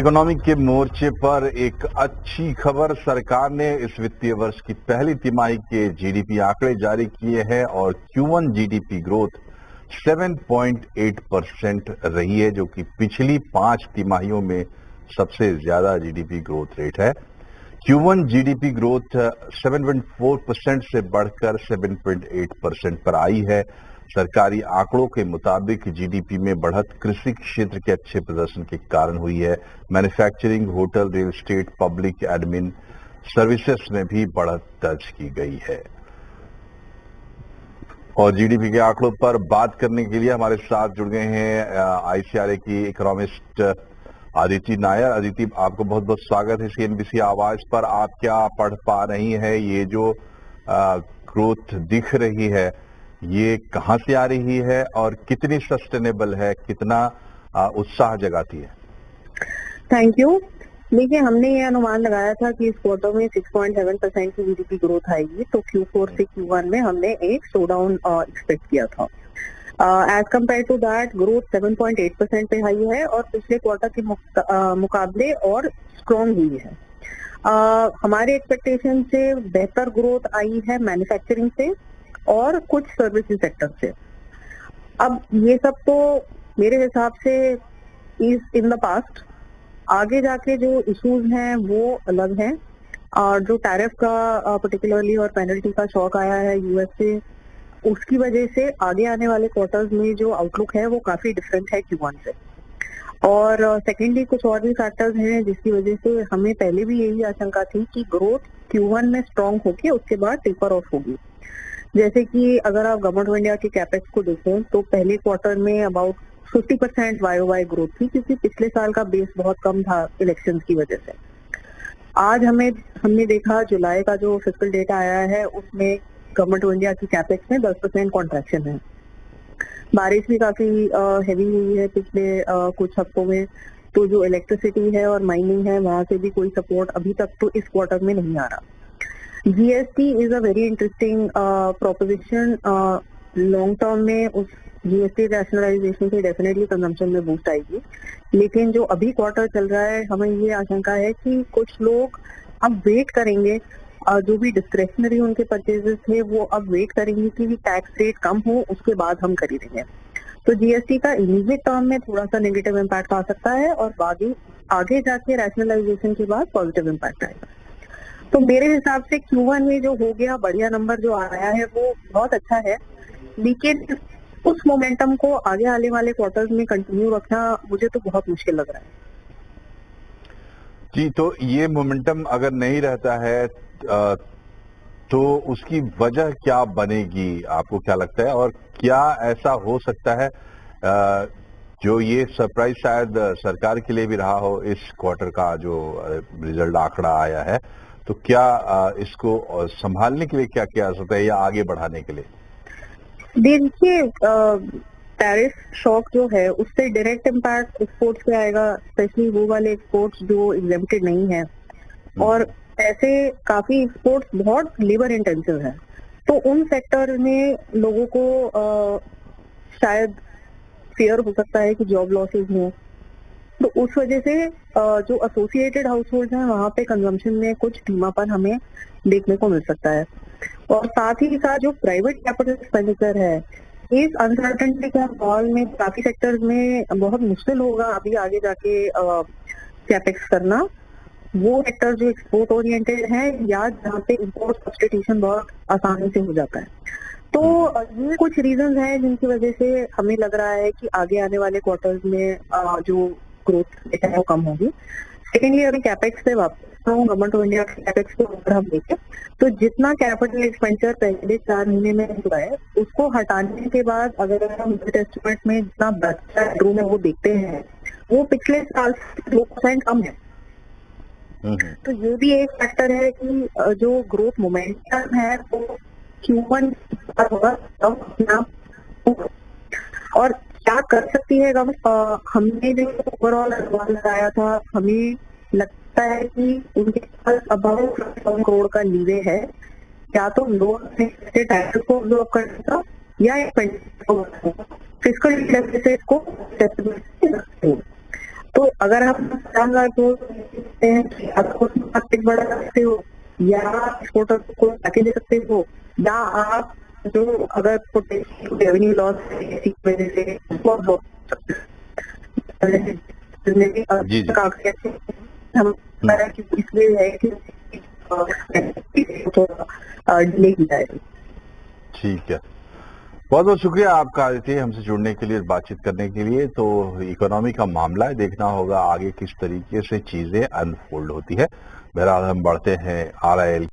Economy के मोर्चे पर एक अच्छी खबर, सरकार ने इस वित्तीय वर्ष की पहली तिमाही के जीडीपी आंकड़े जारी किए हैं और Q1 जीडीपी ग्रोथ 7.8% रही है, जो कि पिछली 5 तिमाहियों में सबसे ज्यादा जीडीपी ग्रोथ रेट है। Q1 जीडीपी ग्रोथ 7.4% से बढ़कर 7.8% पर आई है। सरकारी आंकड़ों के मुताबिक जीडीपी में बढ़त कृषि क्षेत्र के अच्छे प्रदर्शन के कारण हुई है। Manufacturing, hotel, real estate, public admin services में भी बढ़त दर्ज की गई है। और जीडीपी के आंकड़ों पर बात करने के लिए हमारे साथ जुड़ गए हैं आईसीआरए की इकोनॉमिस्ट अदिति नायर। अदिति, आपको बहुत बहुत स्वागत है सीएनबीसी आवाज पर। आप क्या पढ़ पा रही हैं? ये जो ग्रोथ दिख रही है, ये कहां से आ रही है और कितनी सस्टेनेबल है, कितना उत्साह जगाती है? Thank you. देखिए, हमने ये अनुमान लगाया था कि इस क्वार्टर में 6.7% की जीडीपी ग्रोथ आएगी, तो Q4 से Q1 में हमने एक स्लो डाउन एक्सपेक्ट किया था। As compare to that growth 7.8% पे हाई है और पिछले क्वार्टर के मुकाबले और स्ट्रॉन्ग हुई है। हमारे एक्सपेक्टेशन से बेहतर ग्रोथ आई है मैन्युफैक्चरिंग से और कुछ सर्विसेज सेक्टर से। अब ये सब तो मेरे हिसाब से इज इन द पास्ट। आगे जाके जो इश्यूज हैं वो अलग हैं, और जो टैरिफ का पर्टिकुलरली और पेनल्टी का शॉक आया है यूएस से, उसकी वजह से आगे आने वाले क्वार्टर्स में जो आउटलुक है वो काफी डिफरेंट है Q1 से। और सेकेंडली कुछ और भी फैक्टर्स हैं जिसकी वजह से हमें पहले भी यही आशंका थी कि ग्रोथ Q1 में स्ट्रॉन्ग होगी, उसके बाद टेपर ऑफ होगी। जैसे कि अगर आप गवर्नमेंट ऑफ इंडिया के कैपेक्स को देखें तो पहले क्वार्टर में अबाउट 50% YOY ग्रोथ थी, क्योंकि पिछले साल का बेस बहुत कम था इलेक्शंस की वजह से। आज हमने देखा जुलाई का जो फिस्कल डेटा आया है उसमें गवर्नमेंट ऑफ इंडिया की कैपेक्स में 10% कॉन्ट्रैक्शन है। बारिश भी काफी हैवी हुई है पिछले कुछ हफ्तों में, तो जो इलेक्ट्रिसिटी है और माइनिंग है वहां से भी कोई सपोर्ट अभी तक तो इस क्वार्टर में नहीं आ रहा। GST is a very interesting proposition. Long term में उस GST रैशनलाइजेशन से डेफिनेटली कंजम्पशन में बूस्ट आएगी, लेकिन जो अभी क्वार्टर चल रहा है हमें ये आशंका है कि कुछ लोग अब वेट करेंगे, जो भी डिस्क्रेशनरी उनके परचेजेस थे वो अब वेट करेंगे कि टैक्स रेट कम हो, उसके बाद हम खरीदेंगे। तो GST का इमीडिएट टर्म में थोड़ा सा नेगेटिव इम्पैक्ट आ सकता है और आगे जाके रैशनलाइजेशन के बाद पॉजिटिव इम्पैक्ट आएगा। तो मेरे हिसाब से Q1 में जो हो गया, बढ़िया नंबर जो आया है वो बहुत अच्छा है, लेकिन उस मोमेंटम को आगे आने वाले क्वार्टर्स में कंटिन्यू रखना मुझे तो बहुत मुश्किल लग रहा है। जी, तो ये मोमेंटम अगर नहीं रहता है तो उसकी वजह क्या बनेगी, आपको क्या लगता है? और क्या ऐसा हो सकता है जो ये सरप्राइज शायद सरकार के लिए भी रहा हो, इस क्वार्टर का जो रिजल्ट आंकड़ा आया है, तो क्या इसको संभालने के लिए क्या किया जा सकता है या आगे बढ़ाने के लिए? देखिए, टैरिफ शॉक जो है उससे डायरेक्ट इम्पैक्ट एक्सपोर्ट्स पे आएगा, स्पेशली वो वाले एक्सपोर्ट्स जो एग्जेम्प्टेड नहीं है, और ऐसे काफी एक्सपोर्ट्स बहुत लेबर इंटेंसिव है, तो उन सेक्टर में लोगों को शायद फियर हो सकता है कि जॉब लॉसेस हो। तो उस वजह से जो एसोसिएटेड हाउस होल्ड हैं वहां पे कंजम्पशन में कुछ धीमापन हमें देखने को मिल सकता है। और साथ ही साथ जो प्राइवेट कैपिटल एक्सपेंडिचर है, इस अनसर्टेनिटी के माहौल में काफी सेक्टर्स में बहुत मुश्किल होगा अभी आगे जाके कैपेक्स करना। वो सेक्टर जो एक्सपोर्ट ओरिएंटेड है या जहाँ पे इंपोर्ट सब्स्टिट्यूशन बहुत आसानी से हो जाता है। तो ये कुछ रीजंस हैं जिनकी वजह से हमें लग रहा है कि आगे आने वाले क्वार्टर्स में जो ग्रोथ है वो कम होगी। सेकेंडली, अभी कैपेक्स पे वापस गवर्नमेंट ऑफ इंडिया के कैपेक्स को अगर हम देखें तो जितना कैपिटल एक्सपेंडिचर पहले 4 महीने में हुआ है उसको हटाने के बाद अगर हम एस्टिमेट में जितना बचा रूम है वो देखते हैं, वो पिछले साल से 2% कम है। तो ये भी एक फैक्टर है कि जो ग्रोथ मोमेंटम है वो Q1 होगा और क्या कर सकती है गवर्नमेंट। हमने जो ओवरऑल अनुमान लगाया था, हमें लगता है कि उनके पास अबाउट 1 करोड़ का लीवे है, या तो लोन से टैक्स को अब्जॉर्ब करने का या फिजिकल डेफिसिट को तो अगर आप 50,000 करोड़ देखते हैं कि आपको मार्केट बढ़ा सकते हो या एक्सपोर्टर को आके दे सकते हो, या आप जो अगर पोटेंशियल रेवेन्यू लॉस है इसी की वजह से उसको आप रोक सकते हैं। जी, जी। काफी अच्छे हम इसलिए है कि थोड़ा डिले किया है। ठीक है। बहुत बहुत शुक्रिया आपका आदित्य, हमसे जुड़ने के लिए, बातचीत करने के लिए। तो इकोनॉमी का मामला है, देखना होगा आगे किस तरीके से चीजें अनफोल्ड होती है। बहरहाल हम बढ़ते हैं RIL